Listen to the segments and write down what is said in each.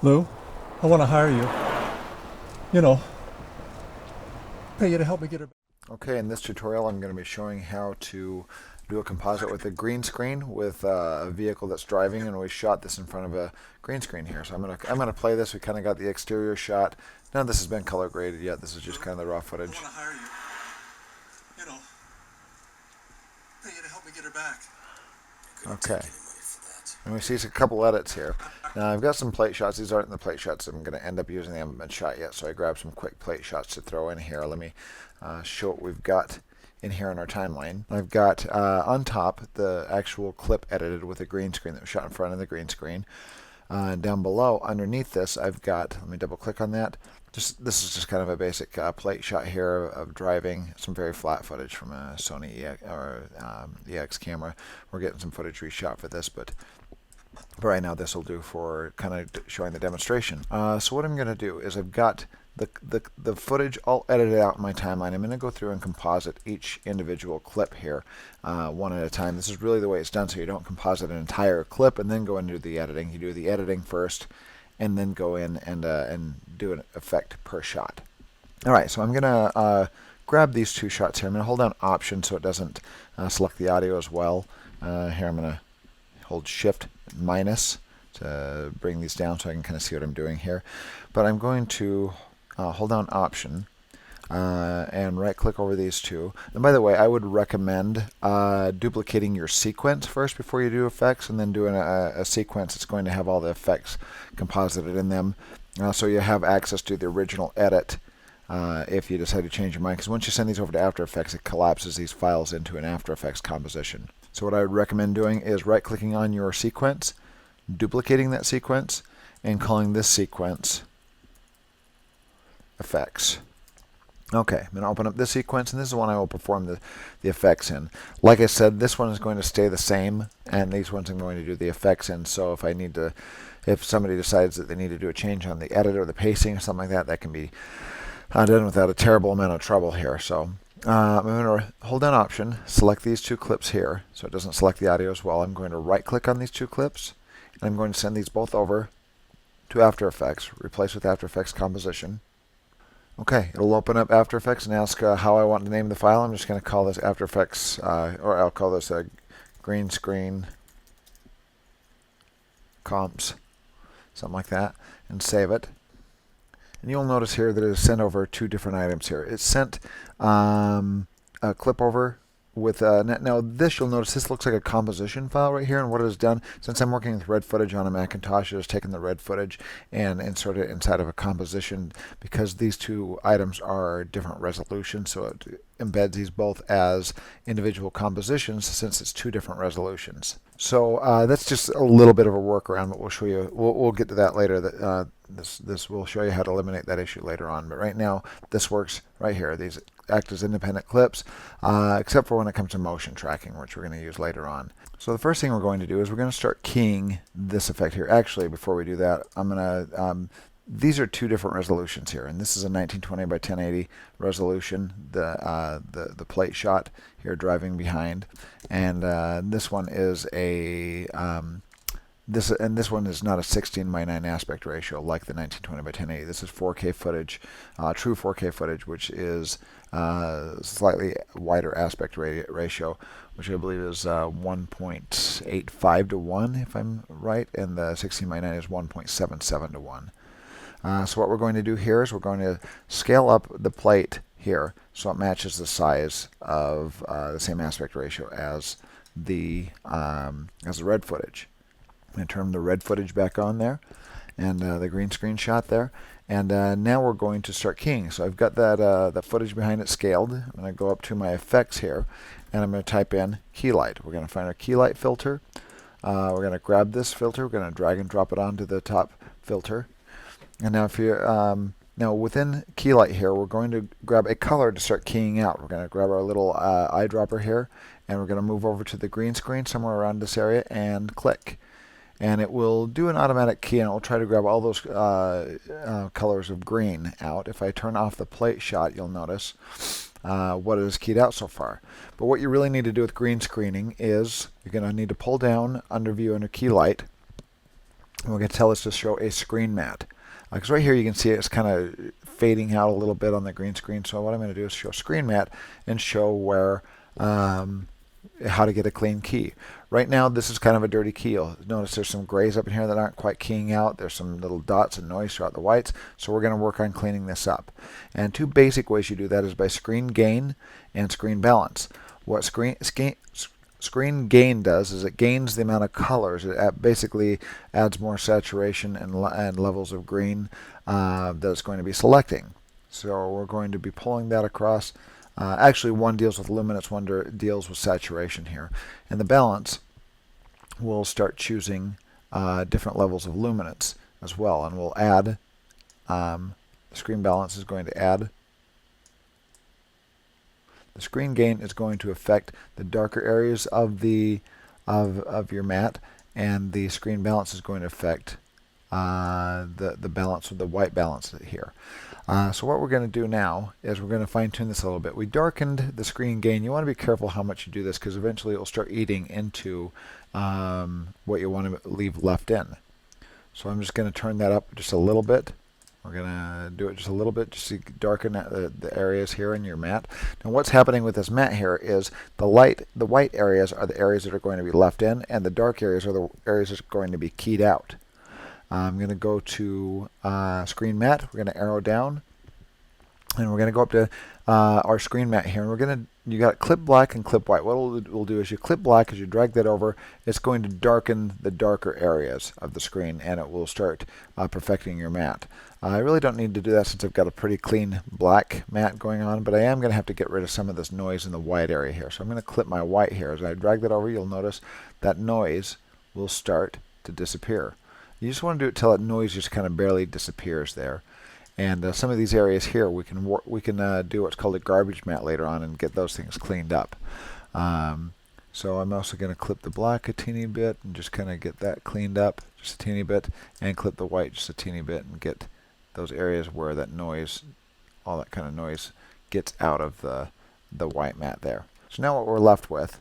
Lou, I want to hire you. You know, pay you to help me get her back. Okay, in this tutorial I'm going to be showing how to do a composite with a green screen with a vehicle that's driving, and we shot this in front of a green screen here. So I'm gonna play this. We kind of got the exterior shot. None of this has been color graded yet. This is just kind of the raw I footage. want to hire you. You know, pay you to help me get her back. Okay, and we see a couple edits here. Now I've got some plate shots. These aren't the plate shots I'm going to end up using. They haven't been shot yet, so I grabbed some quick plate shots to throw in here. Let me show what we've got in here in our timeline. I've got on top the actual clip edited with a green screen that was shot in front of the green screen. Down below, underneath this, I've got, let me double click on that. This is just kind of a basic plate shot here of driving, some very flat footage from a Sony EX camera. We're getting some footage reshot for this, but right now this will do for kind of showing the demonstration. So what I'm going to do is I've got the footage all edited out in my timeline. I'm going to go through and composite each individual clip here one at a time. This is really the way it's done, so you don't composite an entire clip and then go into the editing. You do the editing first and then go in and do an effect per shot. Alright, so I'm going to grab these two shots here. I'm going to hold down Option so it doesn't select the audio as well. Here I'm going to hold Shift minus to bring these down so I can kind of see what I'm doing here. But I'm going to hold down Option and right click over these two. And by the way, I would recommend duplicating your sequence first before you do effects, and then doing a sequence that's going to have all the effects composited in them, so you have access to the original edit if you decide to change your mind, because once you send these over to After Effects, it collapses these files into an After Effects composition. So what I would recommend doing is right clicking on your sequence, duplicating that sequence, and calling this sequence effects. Okay, I'm going to open up this sequence, and this is the one I will perform the effects in. Like I said, this one is going to stay the same, and these ones I'm going to do the effects in. So if somebody decides that they need to do a change on the edit or the pacing or something like that, that can be done without a terrible amount of trouble here. So I'm going to hold down Option, select these two clips here, so it doesn't select the audio as well. I'm going to right-click on these two clips, and I'm going to send these both over to After Effects, replace with After Effects Composition. Okay, it'll open up After Effects and ask how I want to name the file. I'm just going to call this After Effects, or I'll call this green screen comps, something like that, and save it. And you'll notice here that it is sent over two different items here. It's sent a clip over with now this, you'll notice this looks like a composition file right here, and what it has done, since I'm working with red footage on a Macintosh, it has taken the red footage and inserted it inside of a composition, because these two items are different resolutions, so it embeds these both as individual compositions since it's two different resolutions. So that's just a little bit of a workaround, but we'll show you. We'll get to that later. That this will show you how to eliminate that issue later on. But right now, this works right here. These act as independent clips, except for when it comes to motion tracking, which we're going to use later on. So the first thing we're going to do is we're going to start keying this effect here. Actually, before we do that, I'm going to these are two different resolutions here, and this is a 1920 by 1080 resolution, the plate shot here driving behind, and this one is a this one is not a 16 by 9 aspect ratio like the 1920 by 1080. This is 4K footage, true 4K footage, which is slightly wider aspect ratio, which I believe is 1.85 to 1, if I'm right, and the 16 by 9 is 1.77 to 1. So what we're going to do here is we're going to scale up the plate here so it matches the size of the same aspect ratio as the red footage. I'm going to turn the red footage back on there, and the green screen shot there. And now we're going to start keying. So I've got that footage behind it scaled. I'm going to go up to my effects here, and I'm going to type in key light. We're going to find our key light filter. We're going to grab this filter. We're going to drag and drop it onto the top filter. And now, if you're now within key light here, we're going to grab a color to start keying out. We're going to grab our little eyedropper here, and we're going to move over to the green screen somewhere around this area and click. And it will do an automatic key, and it will try to grab all those colors of green out. If I turn off the plate shot, you'll notice what it has keyed out so far. But what you really need to do with green screening is you're going to need to pull down under view under key light, And we're going to tell this to show a screen matte. Because right here you can see it's kind of fading out a little bit on the green screen. So what I'm going to do is show screen matte and show where how to get a clean key. Right now this is kind of a dirty key. You'll notice there's some grays up in here that aren't quite keying out. There's some little dots and noise throughout the whites. So we're going to work on cleaning this up. And two basic ways you do that is by screen gain and screen balance. What screen gain does is it gains the amount of colors. It basically adds more saturation and levels of green that it's going to be selecting. So we're going to be pulling that across. Actually, one deals with luminance, one deals with saturation here. And the balance will start choosing different levels of luminance as well. And we'll add, the screen balance is going to add. The screen gain is going to affect the darker areas of of your matte, and the screen balance is going to affect the balance of the white balance here. So what we're going to do now is we're going to fine tune this a little bit. We darkened the screen gain. You want to be careful how much you do this because eventually it will start eating into what you want to leave left in. So I'm just going to turn that up just a little bit. We're going to do it just a little bit just to darken the areas here in your matte. Now what's happening with this matte here is the white areas are the areas that are going to be left in, and the dark areas are the areas that are going to be keyed out. I'm going to go to screen matte. We're going to arrow down, and we're going to go up to our screen matte here, and you got clip black and clip white. What we'll do is you clip black, as you drag that over, it's going to darken the darker areas of the screen, and it will start perfecting your matte. I really don't need to do that since I've got a pretty clean black matte going on, but I am going to have to get rid of some of this noise in the white area here. So I'm going to clip my white here. As I drag that over, you'll notice that noise will start to disappear. You just want to do it till that noise just kind of barely disappears there. And some of these areas here, we can do what's called a garbage matte later on and get those things cleaned up. So I'm also going to clip the black a teeny bit and just kind of get that cleaned up just a teeny bit, and clip the white just a teeny bit and get those areas where that noise, all that kind of noise, gets out of the white matte there. So now what we're left with,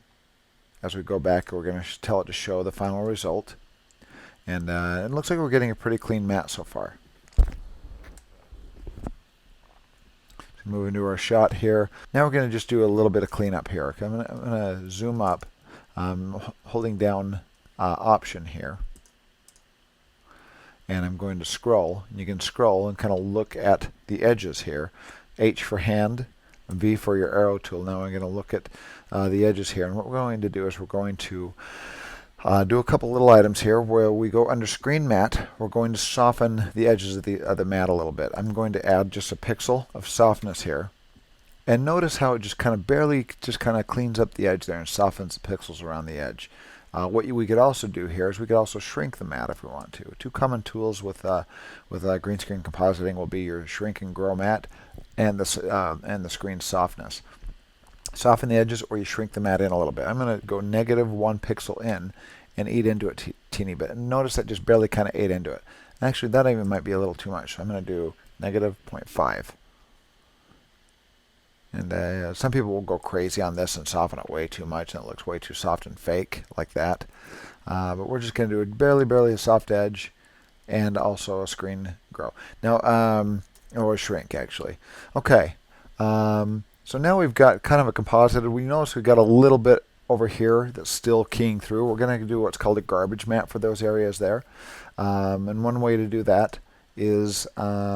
as we go back, we're going to tell it to show the final result. And it looks like we're getting a pretty clean matte so far. So moving to our shot here. Now we're going to just do a little bit of cleanup here. Okay, I'm going to zoom up, holding down Option here. And I'm going to scroll. And you can scroll and kind of look at the edges here. H for hand, V for your arrow tool. Now I'm going to look at the edges here. And what we're going to do is we're going to do a couple little items here where we go under screen matte. We're going to soften the edges of the matte a little bit. I'm going to add just a pixel of softness here. And notice how it just kind of barely just kind of cleans up the edge there and softens the pixels around the edge. What we could also do here is we could also shrink the matte if we want to. Two common tools with green screen compositing will be your shrink and grow matte and the screen softness. Soften the edges, or you shrink the matte in a little bit. I'm going to go -1 pixel in and eat into it teeny bit. And notice that just barely kind of ate into it. Actually, that even might be a little too much. So I'm going to do -0.5. And some people will go crazy on this and soften it way too much, and it looks way too soft and fake like that. But we're just going to do a barely a soft edge, and also a screen grow. Now, or a shrink actually. Okay. So now we've got kind of a composite. We notice we've got a little bit over here that's still keying through. We're going to do what's called a garbage matte for those areas there. And one way to do that is we're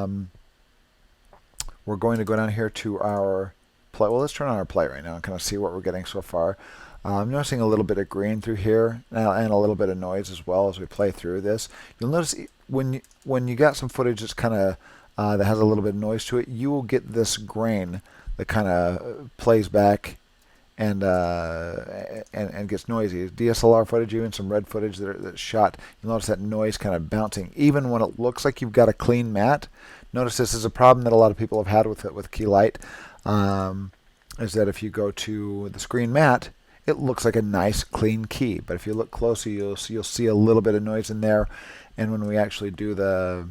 going to go down here to our play. Well, let's turn on our play right now and kind of see what we're getting so far. I'm noticing a little bit of green through here and a little bit of noise as well as we play through this. You'll notice when you got some footage that's kind of that has a little bit of noise to it, you will get this grain that kind of plays back and gets noisy. DSLR footage, even some red footage that's shot, you'll notice that noise kind of bouncing, even when it looks like you've got a clean matte. Notice this is a problem that a lot of people have had with key light, is that if you go to the screen matte, it looks like a nice clean key, but if you look closely, you'll see a little bit of noise in there. And when we actually do the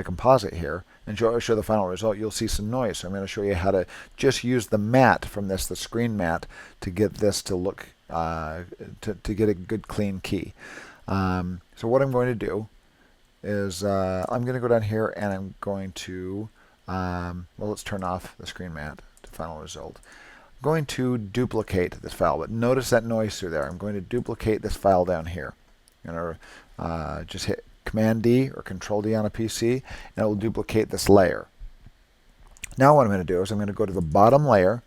composite here and show the final result, you'll see some noise. So I'm going to show you how to just use the matte from the screen matte to get this to look to get a good clean key. So what I'm going to do is I'm going to go down here and I'm going to, well, let's turn off the screen mat to final result. I'm going to duplicate this file, but notice that noise through there. I'm going to duplicate this file down here. I'm going to just hit Command D or Control D on a PC, and it will duplicate this layer. Now what I'm going to do is I'm going to go to the bottom layer.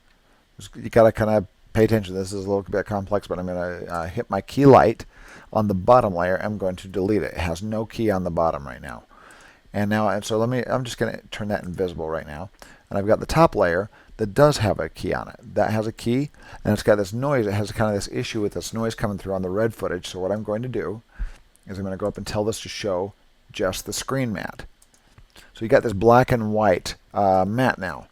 You got to kind of pay attention. This is a little bit complex, but I'm going to hit my key light on the bottom layer. I'm going to delete it. It has no key on the bottom right now. And so I'm just going to turn that invisible right now. And I've got the top layer that does have a key on it. That has a key, and it's got this noise. It has kind of this issue with this noise coming through on the red footage. So what I'm going to do is I'm going to go up and tell this to show just the screen mat. So you got this black and white mat now.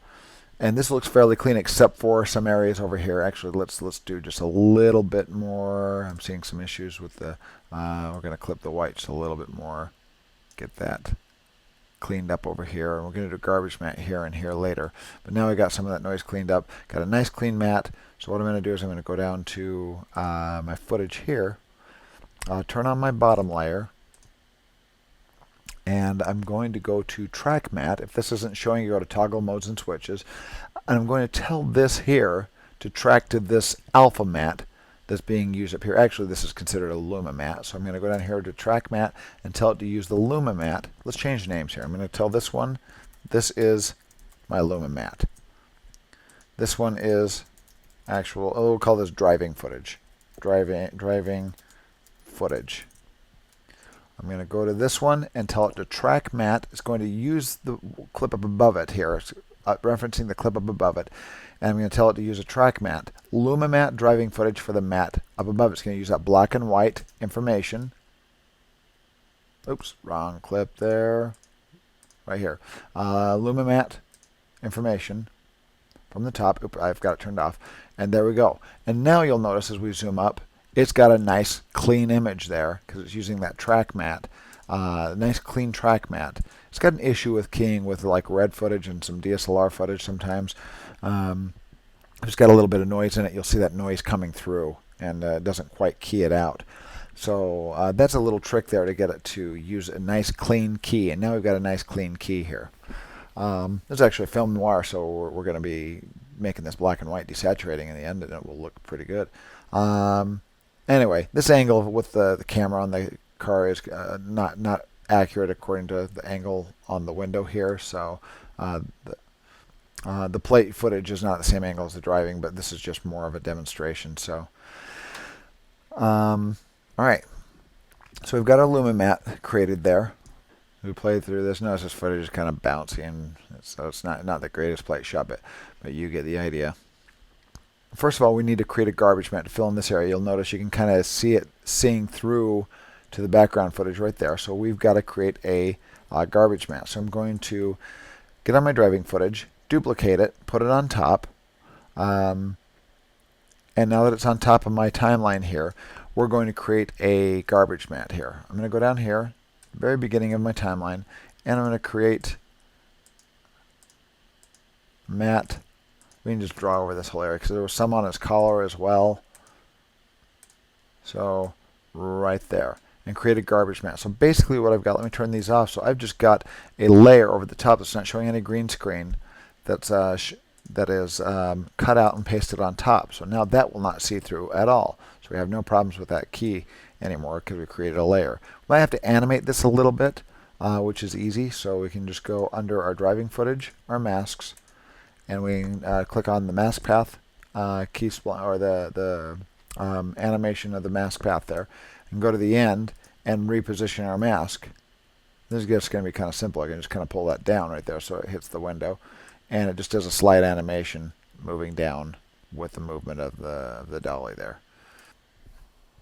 And this looks fairly clean except for some areas over here. Actually, let's do just a little bit more. I'm seeing some issues with the, we're going to clip the whites a little bit more. Get that cleaned up over here. And we're going to do garbage mat here and here later. But now we got some of that noise cleaned up. Got a nice clean mat. So what I'm going to do is I'm going to go down to my footage here. Turn on my bottom layer. And I'm going to go to track mat. If this isn't showing, you go to toggle modes and switches. And I'm going to tell this here to track to this alpha mat that's being used up here. Actually, this is considered a luma mat. So I'm going to go down here to track mat and tell it to use the luma mat. Let's change the names here. I'm going to tell this one, this is my luma mat. This one is actual, we'll call this driving footage. Driving footage. I'm going to go to this one and tell it to track mat. It's going to use the clip up above it here. It's referencing the clip up above it. And I'm going to tell it to use a track mat. Luma mat driving footage for the mat up above. It's going to use that black and white information. Oops, wrong clip there. Right here. Luma mat information from the top. Oops, I've got it turned off. And there we go. And now you'll notice as we zoom up, it's got a nice clean image there because it's using that track mat. Nice clean track mat. It's got an issue with keying with like red footage and some DSLR footage sometimes. It's got a little bit of noise in it. You'll see that noise coming through and it doesn't quite key it out. So that's a little trick there to get it to use a nice clean key. And now we've got a nice clean key here. This is actually film noir, so we're going to be making this black and white desaturating in the end, and it will look pretty good. Anyway, this angle with the camera on the car is not accurate according to the angle on the window here. So the plate footage is not the same angle as the driving, but this is just more of a demonstration. So, all right. So we've got our Luma mat created there. We played through this. Notice this footage is kind of bouncy, and so it's not the greatest plate shot, but you get the idea. First of all, we need to create a garbage mat to fill in this area. You'll notice you can kind of see it seeing through to the background footage right there. So we've got to create a garbage mat. So I'm going to get on my driving footage, duplicate it, put it on top. And now that it's on top of my timeline here, we're going to create a garbage mat here. I'm going to go down here, very beginning of my timeline, and I'm going to create mat. We can just draw over this whole area because there was some on his collar as well. So right there. And create a garbage mat. So basically what I've got, let me turn these off. So I've just got a layer over the top that's not showing any green screen that is cut out and pasted on top. So now that will not see through at all. So we have no problems with that key anymore because we created a layer. We might have to animate this a little bit, which is easy. So we can just go under our driving footage, our masks, and we can click on the mask path key spline, or the animation of the mask path there, and go to the end and reposition our mask. This is just going to be kind of simple. I can just kind of pull that down right there so it hits the window, and it just does a slight animation moving down with the movement of the dolly there.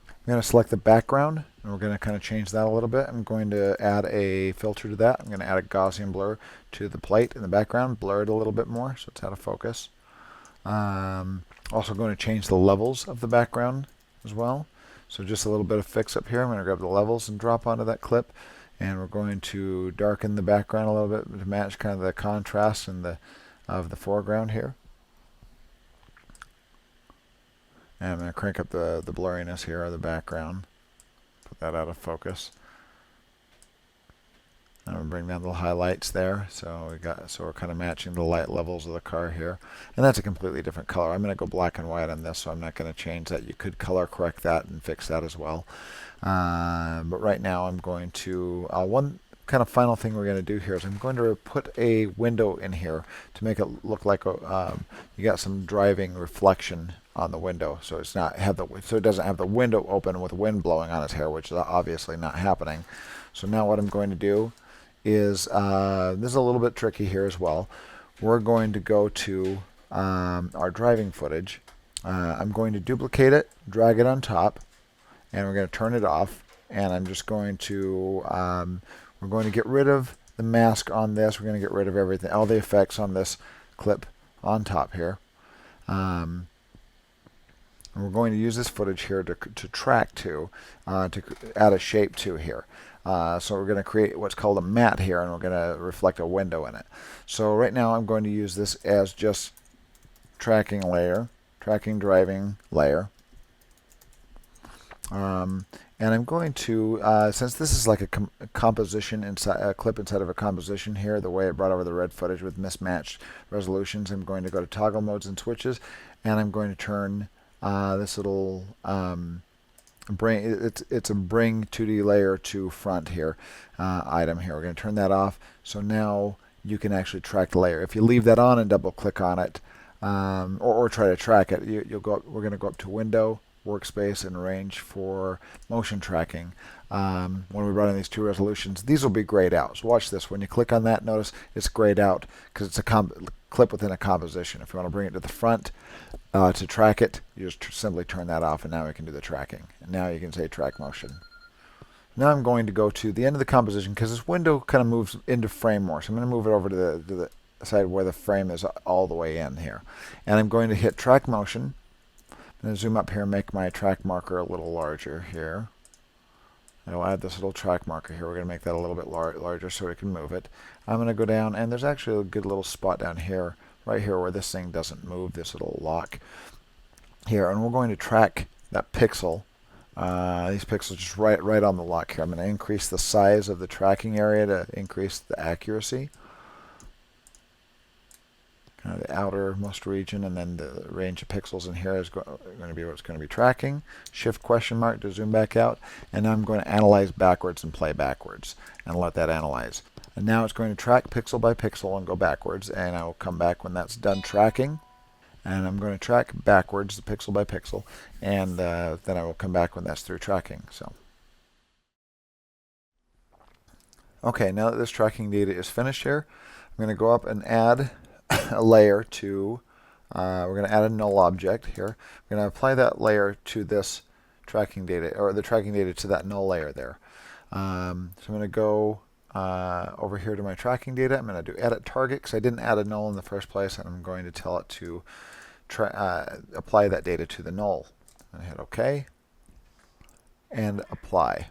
I'm going to select the background, and we're going to kind of change that a little bit. I'm going to add a filter to that. I'm going to add a Gaussian blur to the plate in the background, blur it a little bit more so it's out of focus. Also going to change the levels of the background as well. So just a little bit of fix up here. I'm going to grab the levels and drop onto that clip, and we're going to darken the background a little bit to match kind of the contrast of the foreground here. And I'm going to crank up the blurriness here of the background. put that out of focus. I'm going to bring down the highlights there, so we're kind of matching the light levels of the car here, and that's a completely different color. I'm going to go black and white on this, so I'm not going to change that. You could color correct that and fix that as well, but right now I'm going to one kind of final thing we're going to do here is I'm going to put a window in here to make it look like you got some driving reflection on the window, so it doesn't have the window open with wind blowing on its hair, which is obviously not happening. So now what I'm going to do is, this is a little bit tricky here as well. We're going to go to our driving footage. I'm going to duplicate it, drag it on top, and we're going to turn it off. And I'm just going to, we're going to get rid of the mask on this. We're going to get rid of everything, all the effects on this clip on top here. And we're going to use this footage here to track to add a shape to here. So we're going to create what's called a matte here, and we're going to reflect a window in it. So right now I'm going to use this as just tracking layer, tracking driving layer. And I'm going to, since this is like a composition inside a clip inside of a composition here, the way it brought over the red footage with mismatched resolutions, I'm going to go to toggle modes and switches, and I'm going to turn this little it's a bring 2D layer to front here item here. We're going to turn that off, so now you can actually track the layer. If you leave that on and double click on it, or try to track it, we're going to go up to Window, Workspace, and Range for motion tracking. When we run in these two resolutions, these will be grayed out. So watch this. When you click on that, notice it's grayed out because it's a clip within a composition. If you want to bring it to the front to track it, you just simply turn that off, and now we can do the tracking. And now you can say track motion. Now I'm going to go to the end of the composition because this window kind of moves into frame more. So I'm going to move it over to the side where the frame is all the way in here. And I'm going to hit track motion. I'm going to zoom up here and make my track marker a little larger here. I'll add this little track marker here. We're going to make that a little bit larger so we can move it. I'm going to go down, and there's actually a good little spot down here, right here where this thing doesn't move, this little lock here. And we're going to track that pixel, these pixels just right on the lock here. I'm going to increase the size of the tracking area to increase the accuracy. Kind of the outermost region, and then the range of pixels in here is going to be what's going to be tracking. Shift question mark to zoom back out, and now I'm going to analyze backwards and play backwards and let that analyze. And now it's going to track pixel by pixel and go backwards, and I will come back when that's done tracking, and I'm going to track backwards, the pixel by pixel, and then I will come back when that's through tracking. So, okay, now that this tracking data is finished here, I'm going to go up and add a layer to, we're going to add a null object here. We're going to apply that layer to this tracking data, or the tracking data to that null layer there. So I'm going to go over here to my tracking data. I'm going to do edit target because I didn't add a null in the first place, and I'm going to tell it to apply that data to the null. And hit OK and apply.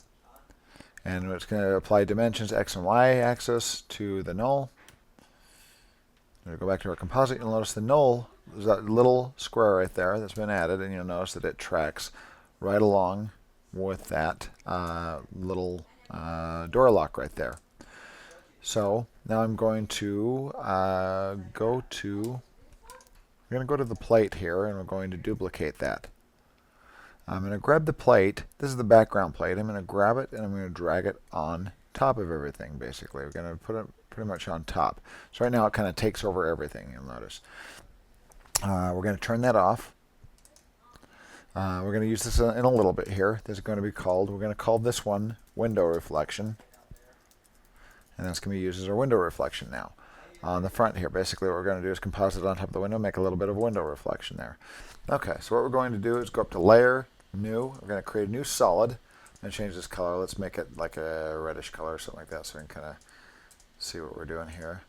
And it's going to apply dimensions X and Y axis to the null. We'll go back to our composite. You'll notice the null, there's that little square right there that's been added, and you'll notice that it tracks right along with that little door lock right there. So now I'm going to go to the plate here, and we're going to duplicate that. I'm going to grab the plate. This is the background plate. I'm going to grab it, and I'm going to drag it on top of everything, basically. We're going to put it pretty much on top. So right now it kind of takes over everything, you'll notice. We're going to turn that off. We're going to use this in a little bit here. This is going to be called, we're going to call this one window reflection. And that's going to be used as our window reflection now. On the front here, basically what we're going to do is composite on top of the window, make a little bit of window reflection there. Okay, so what we're going to do is go up to Layer, New. We're going to create a new solid. I'm going to change this color. Let's make it like a reddish color or something like that so we can kind of see what we're doing here.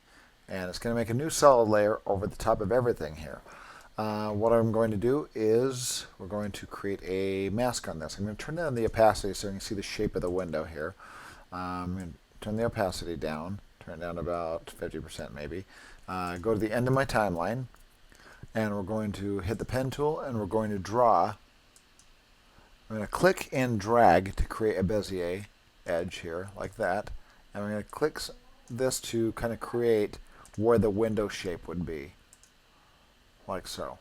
And it's going to make a new solid layer over the top of everything here. What I'm going to do is we're going to create a mask on this. I'm going to turn down the opacity so you can see the shape of the window here. I'm going to turn the opacity down, turn it down to about 50% maybe. Go to the end of my timeline, and we're going to hit the pen tool, and we're going to draw I'm going to click and drag to create a Bezier edge here, like that. And I'm going to click this to kind of create where the window shape would be, like so.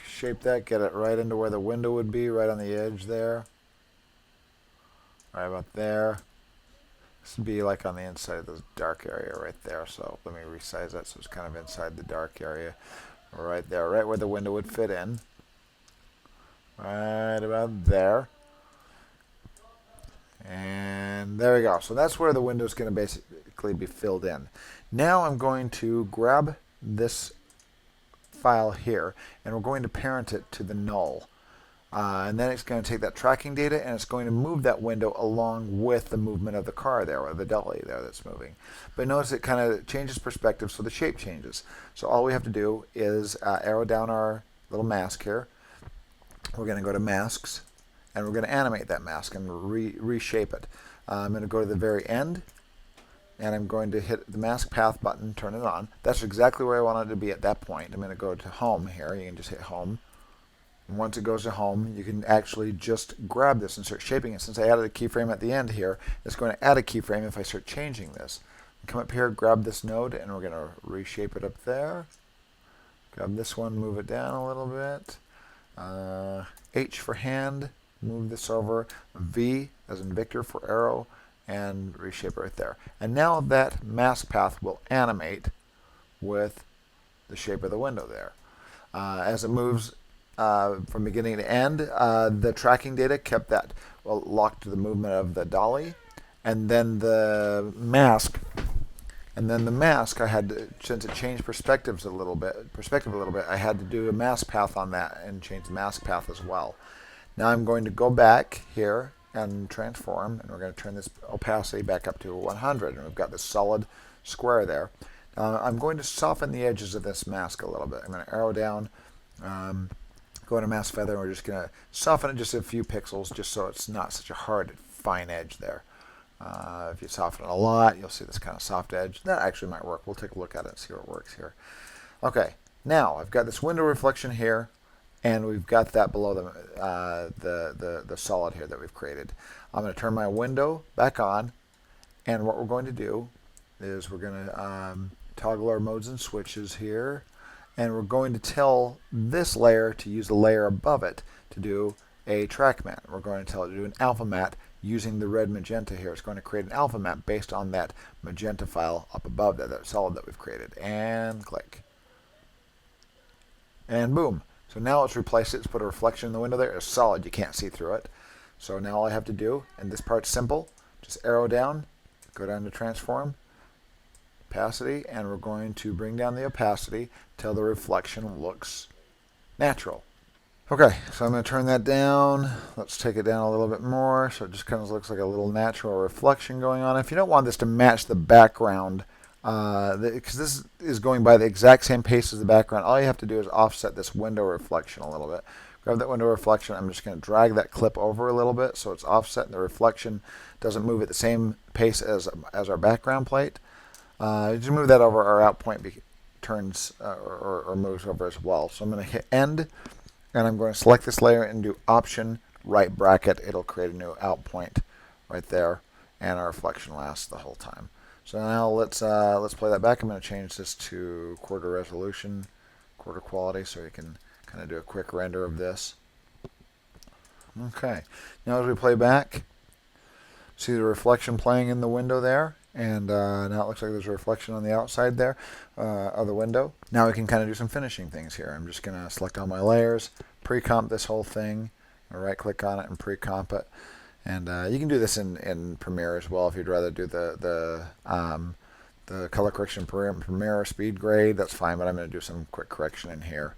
Shape that, get it right into where the window would be, right on the edge there. Right about there. This would be like on the inside of this dark area right there. So let me resize that so it's kind of inside the dark area. Right there, right where the window would fit in. Right about there. And there we go. So that's where the window is going to basically be filled in. Now I'm going to grab this file here, and we're going to parent it to the null. And then it's going to take that tracking data and it's going to move that window along with the movement of the car there, or the dolly there that's moving. But notice it kind of changes perspective, so the shape changes. So all we have to do is arrow down our little mask here. We're going to go to masks, and we're going to animate that mask and reshape it. I'm going to go to the very end, and I'm going to hit the mask path button, turn it on. That's exactly where I want it to be at that point. I'm going to go to home here. You can just hit home. And once it goes to home, you can actually just grab this and start shaping it. Since I added a keyframe at the end here, it's going to add a keyframe if I start changing this. Come up here, grab this node, and we're going to reshape it up there. Grab this one, move it down a little bit. H for hand, move this over. V as in Victor for arrow, and reshape it right there. And now that mask path will animate with the shape of the window there. As it moves from beginning to end, the tracking data kept that locked to the movement of the dolly, and then the mask. I had to, since it changed perspective a little bit, I had to do a mask path on that and change the mask path as well. Now I'm going to go back here and transform, and we're going to turn this opacity back up to 100, and we've got this solid square there. I'm going to soften the edges of this mask a little bit. I'm going to arrow down, go to mask feather, and we're just going to soften it just a few pixels, just so it's not such a hard, fine edge there. If you soften it a lot, you'll see this kind of soft edge. That actually might work. We'll take a look at it and see what works here. Okay, now I've got this window reflection here, and we've got that below the solid here that we've created. I'm going to turn my window back on, and what we're going to do is we're going to toggle our modes and switches here, and we're going to tell this layer to use the layer above it to do a track matte. We're going to tell it to do an alpha matte using the red magenta here. It's going to create an alpha matte based on that magenta file up above there, that solid that we've created. And click. And boom. So now let's replace it. Let's put a reflection in the window there. It's solid. You can't see through it. So now all I have to do, and this part's simple, just arrow down, go down to transform, opacity, and we're going to bring down the opacity till the reflection looks natural. Okay, so I'm going to turn that down. Let's take it down a little bit more so it just kind of looks like a little natural reflection going on. If you don't want this to match the background, because this is going by the exact same pace as the background, all you have to do is offset this window reflection a little bit. Grab that window reflection. I'm just going to drag that clip over a little bit so it's offset and the reflection doesn't move at the same pace as our background plate. Just move that over, our out point turns or moves over as well. So I'm going to hit end, and I'm going to select this layer and do Option right bracket. It'll create a new out point right there, and our reflection lasts the whole time. So now let's play that back. I'm going to change this to quarter resolution, quarter quality, so you can kind of do a quick render of this. Okay, now as we play back, see the reflection playing in the window there, and now it looks like there's a reflection on the outside there of the window. Now we can kind of do some finishing things here. I'm just going to select all my layers, pre-comp this whole thing, right click on it and pre-comp it. And you can do this in Premiere as well if you'd rather do the color correction in Premiere or speed grade. That's fine, but I'm going to do some quick correction in here.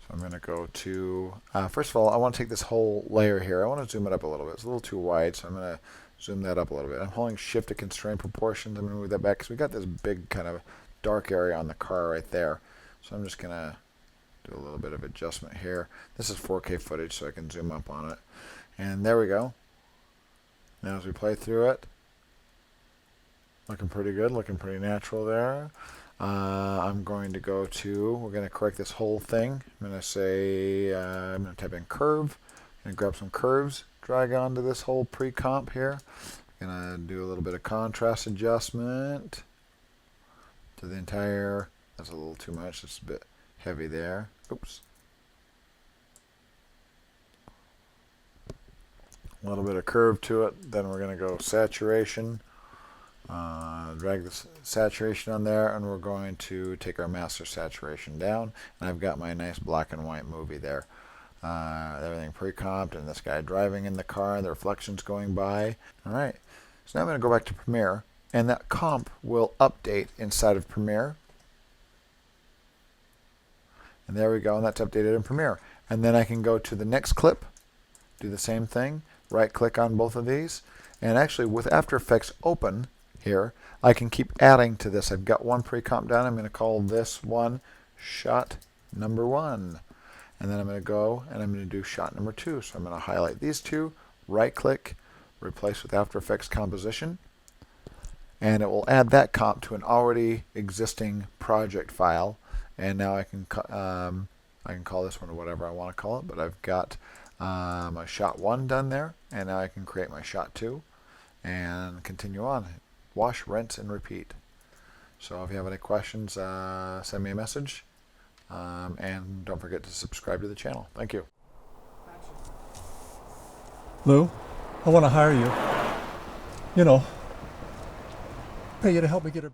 So I'm going to go to, first of all, I want to take this whole layer here. I want to zoom it up a little bit. It's a little too wide, so I'm going to zoom that up a little bit. I'm holding Shift to constrain proportions. I'm going to move that back because we got this big kind of dark area on the car right there. So I'm just going to do a little bit of adjustment here. This is 4K footage, so I can zoom up on it. And there we go. Now as we play through it, looking pretty good, looking pretty natural there. I'm going to go to, we're going to correct this whole thing. I'm going to say, I'm going to type in curve. I'm going to grab some curves, drag onto this whole pre-comp here. I'm going to do a little bit of contrast adjustment to the entire, that's a little too much, it's a bit heavy there. Oops. A little bit of curve to it. Then we're going to go saturation. Drag the saturation on there, and we're going to take our master saturation down. And I've got my nice black and white movie there. Everything pre-comped, and this guy driving in the car, and the reflections going by. All right. So now I'm going to go back to Premiere, and that comp will update inside of Premiere. And there we go, and that's updated in Premiere. And then I can go to the next clip, do the same thing, right-click on both of these, and actually with After Effects open here, I can keep adding to this. I've got one pre-comp done. I'm going to call this one shot number 1. And then I'm going to go and I'm going to do shot number 2. So I'm going to highlight these two, right-click, replace with After Effects composition, and it will add that comp to an already existing project file. And now I can call this one whatever I want to call it, but I've got my shot 1 done there, and now I can create my shot 2 and continue on. Wash, rinse, and repeat. So if you have any questions, send me a message, and don't forget to subscribe to the channel. Thank you. Lou, I want to hire you. You know, pay you to help me get her.